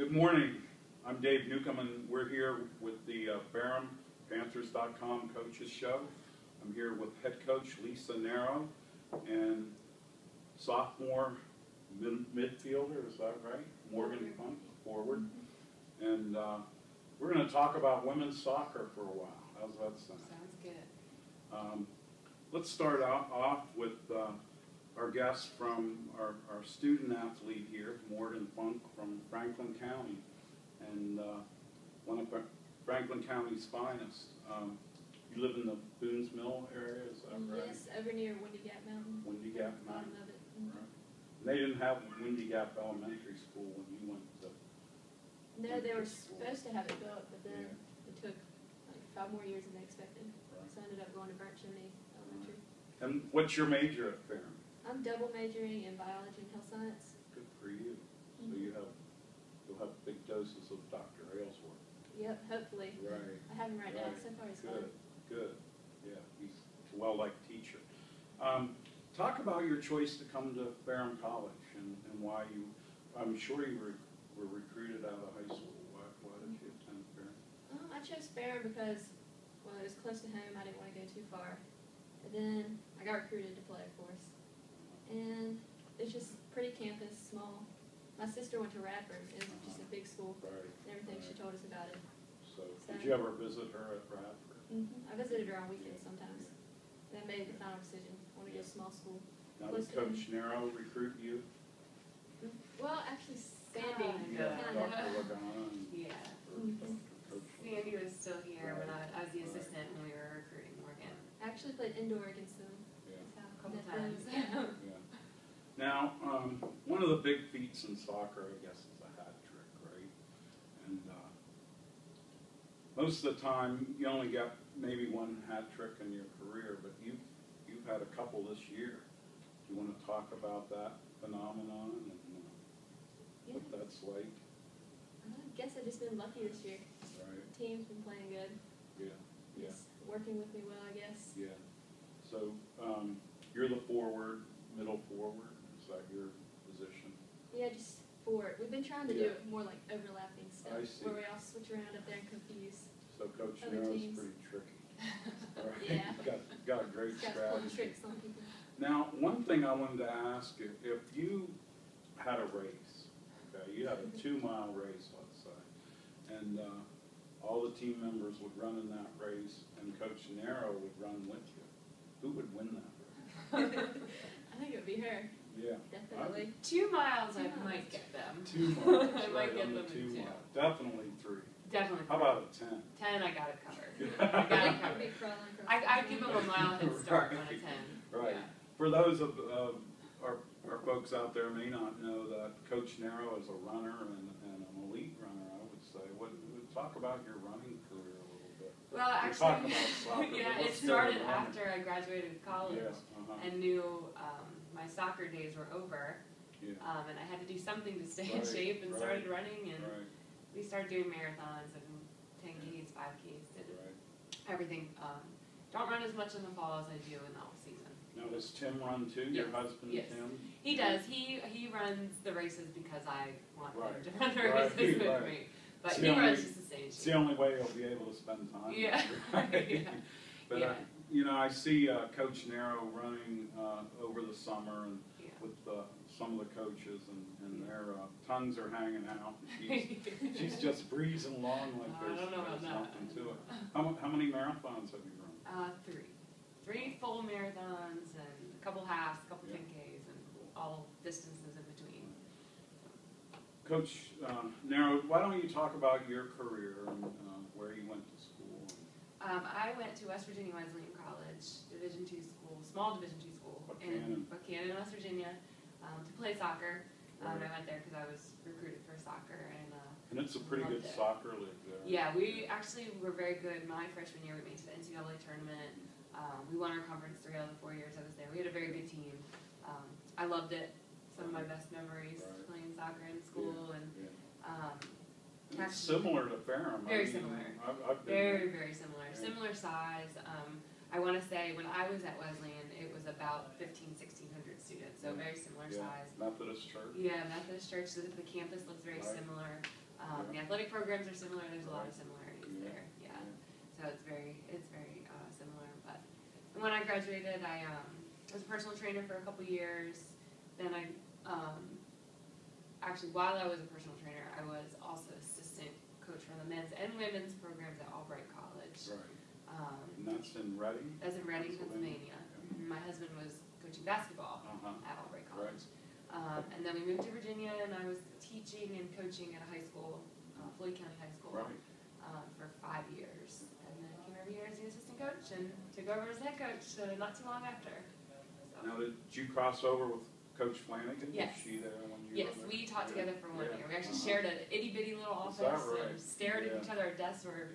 Good morning. I'm Dave Newcombe, and we're here with the Barham Panthers.com Coaches Show. I'm here with head coach Liesl and sophomore midfielder, is that right? Morgan Funck, forward. And we're going to talk about women's soccer for a while. How's that sound? Sounds good. Let's start off with our guest from our student athlete here, Morgan Funck from Franklin County, and one of Franklin County's finest. You live in the Boone's Mill area, is that right? Yes, over near Windy Gap Mountain. Windy Gap Mountain. Bottom of it. Right. They didn't have Windy Gap Elementary School when you went to. No, they were supposed to have it built, but then Yeah. it took like 5 more years than they expected. Right. So I ended up going to Burnt Chimney Elementary. And what's your major at Barham? I'm double majoring in biology and health science. Good for you. So you'll have big doses of Dr. Aylesworth. Yep, hopefully. Right. I have him right now. Right. So far he's Good. fun. Good. Yeah, he's a well-liked teacher. Talk about your choice to come to Barham College and why you. I'm sure you were recruited out of high school. Why did you attend Barham? I chose Barham because, well, it was close to home. I didn't want to go too far. But then I got recruited to play, of course. And it's just pretty campus, small. My sister went to Radford. It was just a big school. Right. And everything she told us about it. So did you ever visit her at Radford? I visited her on weekends sometimes. And I made the final decision. I want to go to small school. Now did Coach Nero recruit you? Well, actually, Sandy. Dr. Lagana and Yeah. Coach. Sandy was still here when I was the assistant when we were recruiting Morgan. I actually played indoor against them. Yeah. That's how Couple I met times. them. Yeah. Now, one of the big feats in soccer, I guess, is a hat trick, right? And most of the time, you only get maybe one hat trick in your career, but you've had a couple this year. Do you want to talk about that phenomenon and what that's like? I guess I've just been lucky this year. Right. The team's been playing good. Yeah. Yeah. Just working with me well, I guess. Yeah. So you're the forward, middle forward. Is that your position? Yeah, just forward. We've been trying to do it more like overlapping stuff, I see. where we all switch around up there and confuse. So Coach Other Nero's teams. pretty tricky. Right. Yeah. Got a great Got fun strategy. tricks on people. Now, one thing I wanted to ask, if you had a race, okay, you had a 2-mile race, let's say, and all the team members would run in that race, and Coach Nero would run with you, who would win that race? I think it would be her. Yeah. Definitely. 2 miles, 2 I might might get them. 2 miles, I might right, get on the them 2 in 2. mile. Definitely 3. Definitely. How about a 10? 10, I got it covered. Yeah. I got it I'd covered. be crawling across I'd the give field. them a mile head start on a 10. Right. Yeah. For those of our folks out there may not know that Coach Nero is a runner and an elite runner, I would say. Talk about your running career a little bit. Well, We're talking actually, about soccer, yeah, but it let's go to started running. after I graduated college Yeah, and knew my soccer days were over. Yeah. And I had to do something to stay in Right, shape and right, started running, and Right, we started doing marathons and 10Ks, 5Ks, did right. everything. Don't run as much in the fall as I do in the off season. Now, does Tim run too, your Yes, husband, yes. Tim? He does. He runs the races because I want Right. him to run the Right, races with right. me. But It's he the runs only- just the same. It's the only way you'll be able to spend time. Yeah. Right? Yeah. But, Yeah. I see Coach Nero running over the summer and Yeah. with some of the coaches, and their tongues are hanging out. She's just breezing along like I don't know about there's that. nothing to it. How many marathons have you run? 3 full marathons and a couple halves, a couple 10Ks, and all distances in between. Coach Nero, why don't you talk about your career and where you went to school? I went to West Virginia Wesleyan College, Division II school, small Division II school in Buchanan, West Virginia, to play soccer. I went there because I was recruited for soccer, And it's a pretty good soccer league there. Yeah, we actually were very good. My freshman year, we made it to the NCAA tournament. We won our conference 3 out of the 4 years I was there. We had a very good team. I loved it. Some of my best memories playing soccer in school, and it's similar to Barham. Very similar. I've been very, there. very similar. Similar size. I want to say when I was at Wesleyan, it was about 1,600 students, so very similar size. Methodist Church. Yeah, Methodist Church. The campus looks very similar. The athletic programs are similar. There's a lot of similarities there. Yeah. So it's very similar. But when I graduated, I was a personal trainer for a couple years. Then I actually, while I was a personal trainer, I was also assistant coach for the men's and women's programs at Albright College. Right. And that's in Reading? That's in Reading, Pennsylvania. My husband was coaching basketball at Albright College. Right. And then we moved to Virginia, and I was teaching and coaching at a high school, Floyd County High School, for 5 years. And then came over here as the assistant coach and took over as head coach not too long after. So. Now, did you cross over with Coach Flanagan? Yes. Was she there when you were there? We taught together for 1 year. We actually shared an itty-bitty little office and stared at each other at desks or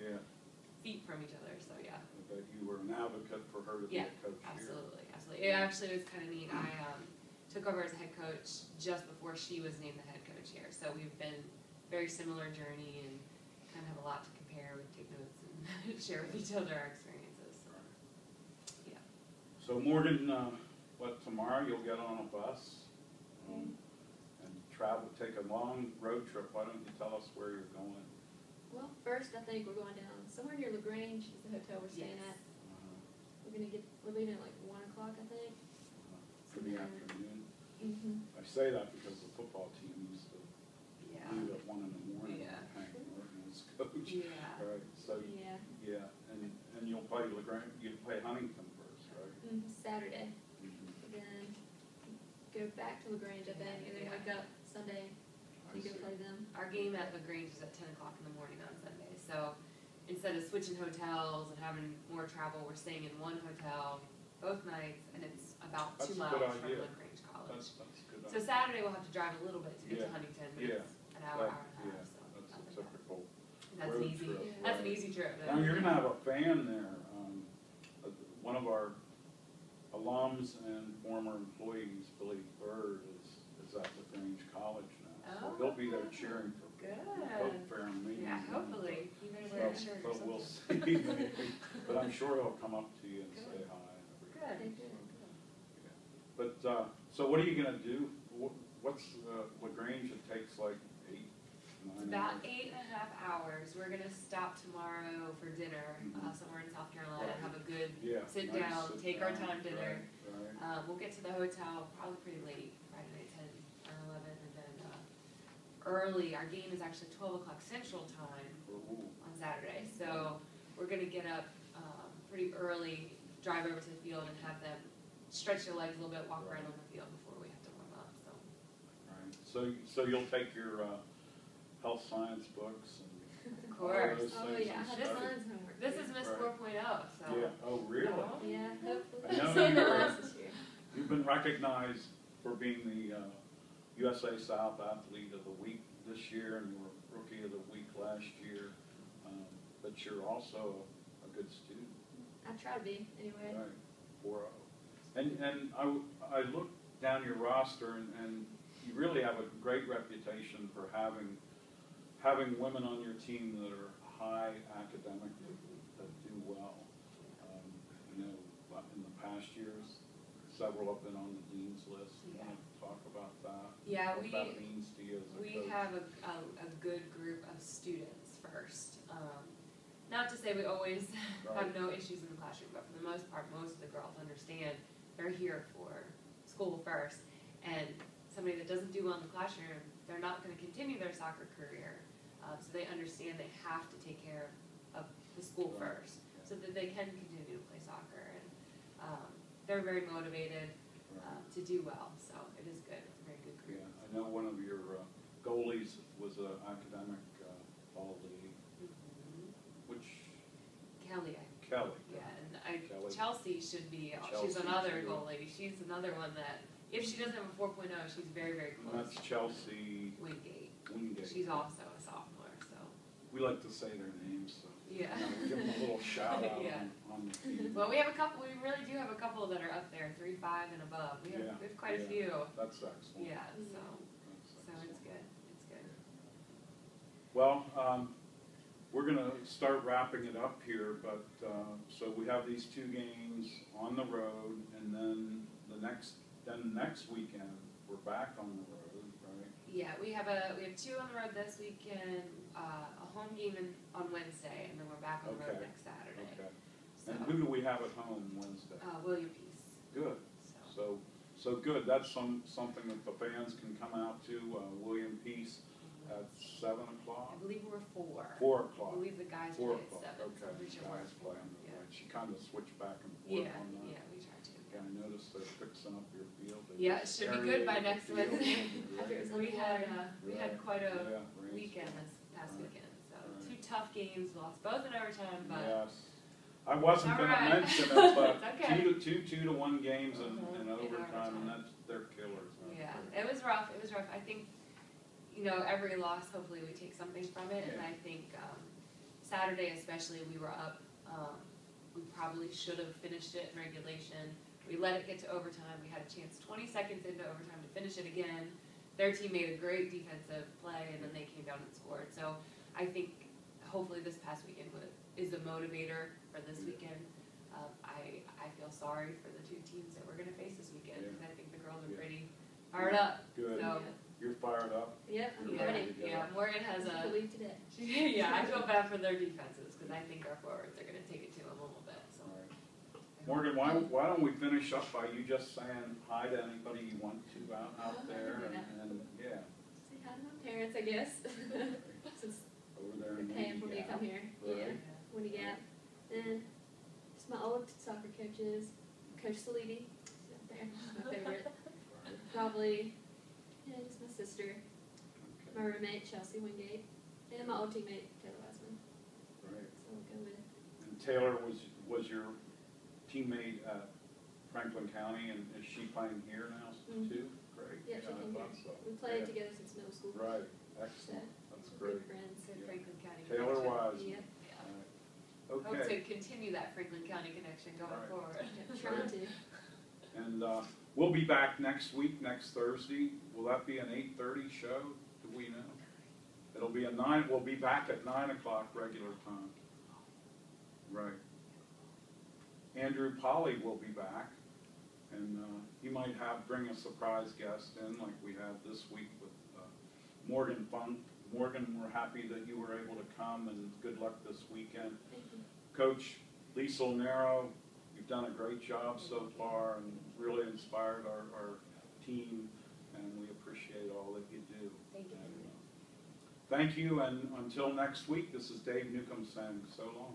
feet from each other. So, yeah. But you were an advocate for her to be a coach absolutely, here. Absolutely. It actually was kind of neat. I took over as a head coach just before she was named the head coach here. So we've been very similar journey and kind of have a lot to compare. We take notes and share with each other our experiences. So. Right. Yeah. So Morgan, tomorrow you'll get on a bus and travel, take a long road trip. Why don't you tell us where you're going? Well, first I think we're going down somewhere near LaGrange is the hotel we're staying at. We're leaving at like 1 o'clock, I think. For the afternoon. Mm-hmm. I say that because the football team used to leave at 1 in the morning. Yeah. Hank Morgan was coach. Yeah. Right. So and you'll play LaGrange. You play Huntington first, right? Saturday. Then go back to LaGrange, I think, and then wake up Sunday to go play them. Our game at LaGrange is at 10 o'clock in the morning on Sunday. So instead of switching hotels and having more travel, we're staying in one hotel both nights, and it's about 2 miles from LaGrange College. That's good. So Saturday we'll have to drive a little bit to get to Huntington, but it's an hour and a half. So that's a typical that's road an easy. trip. That's an easy trip. Now you're gonna have a fan there. One of our alums and former employees, Billy Bird, is at LaGrange College now. So he'll be there cheering for both fair and me. Yeah, hopefully. You better wear a shirt or But we'll see. something. But I'm sure he'll come up to you and say hi. Good. But so what are you gonna do? What's LaGrange? It takes like 8, 9 About hours. 8.5 hours. We're gonna stop tomorrow for dinner somewhere in South Carolina. Have a good sit down, take our time dinner. Right. We'll get to the hotel probably pretty late, Friday night, 10 or 11, and then early. Our game is actually 12 o'clock Central Time on Saturday, so we're gonna get up pretty early, drive over to the field, and have them stretch their legs a little bit, walk around on the field before we have to warm up. So. Right. So you'll take your health science books and of course. all those things and study. This is Miss 4.0. So. Yeah. Oh, really? Yeah, hopefully. I know Same as this year. You've been recognized for being the USA South Athlete of the Week this year, and you were Rookie of the Week last year. But you're also a good student. I try to be, anyway. Right. 4.0. And I looked down your roster, and you really have a great reputation for having women on your team that are high academically, that do well. You know, in the past years, several have been on the dean's list. You want to talk about that? Yeah, what that means to you as a coach? We have a good group of students first. Not to say we always have no issues in the classroom, but for the most part, most of the girls understand they're here for school first. And somebody that doesn't do well in the classroom, they're not going to continue their soccer career. So they understand they have to take care of the school first so that they can continue to play soccer. And they're very motivated to do well, so it is good. It's a very good group. Yeah, I know one of your goalies was an academic ball lady. Which? Kelly. Yeah, and Kelly. Chelsea should be, she's Chelsea, another goalie. She's another one that, if she doesn't have a 4.0, she's very, very close. And that's Chelsea Wingate. Wingate. She's also a sophomore, so. We like to say their names, so. Yeah. We give them a little shout out on the team. Well, we really do have a couple that are up there, 3-5 and above. We have quite a few. That's excellent. Yeah, so That's it's good. It's good. Well, we're going to start wrapping it up here, but so we have these 2 games on the road, and then next weekend we're back on the road, right? Yeah, we have 2 on the road this weekend, a home game on Wednesday, and then we're back on the road Okay. next Saturday. Okay. So, And who do we have at home Wednesday? William Peace. Good. So good. That's something that the fans can come out to. William Peace at 7 o'clock. I believe we're 4. 4 o'clock. I believe the guys 4 play at o'clock. 7. So Okay. I'm pretty sure Guys we're play on the yeah. right. She kind of switched back and forth Yeah, on that. yeah, we try to. Yeah, I noticed they're fixing up your field. They Yeah, it just should be good by aerated the next field. Wednesday. Right. We had quite a Yeah, rains. weekend this past Right. weekend. So Right. 2 tough games, lost both in overtime, but Yes. I wasn't All going to right. mention it, but It's okay. 2-1 games and In overtime, and overtime. they're killers. yeah, it was rough. It was rough. I think, every loss, hopefully we take something from it. And Yeah. I think Saturday especially, we were up. We probably should have finished it in regulation. We let it get to overtime. We had a chance 20 seconds into overtime to finish it again. Their team made a great defensive play, and then they came down and scored. So I think hopefully this past weekend is a motivator for this weekend. I feel sorry for the 2 teams that we're going to face this weekend, because I think the girls are pretty fired up. Good. So, You're fired up? Yep, I'm You're ready. yeah, Morgan has I a. believe today. Yeah, I feel bad for their defenses, because I think our forwards are going to take it to them a little bit. So. All right. Morgan, why don't we finish up by you just saying hi to anybody you want to out there, and yeah, Say hi to my parents, I guess. Since over there they're in paying for me to come here. Yeah, Right. Woody Gap. Then just my old soccer coaches, Coach Salidi, up there, she's my favorite. Probably, just my sister, my roommate Chelsea Wingate, and my old teammate Taylor Wiseman. Right. So we'll go with. And Taylor was your teammate at Franklin County, and is she playing here now too? Great. Yeah, she I came thought here. so. We played Yeah. together since middle school. Right. Excellent. That's great. Good friends. Good Franklin County Taylor connection. Wiseman. Yep. Yeah. All right. Hope Okay. to continue that Franklin County connection going Right. forward. Trying to. And we'll be back next week, next Thursday. Will that be an 8:30 show? Do we know? It'll be a 9. We'll be back at 9 o'clock regular time. Right. Andrew Polly will be back, and he might bring a surprise guest in, like we had this week with Morgan Funck. Morgan, we're happy that you were able to come, and good luck this weekend. Thank you. Coach Liesl, you've done a great job so far and really inspired our team, and we appreciate all that you do. Thank you. Thank you, and until next week, this is Dave Newcombe saying so long.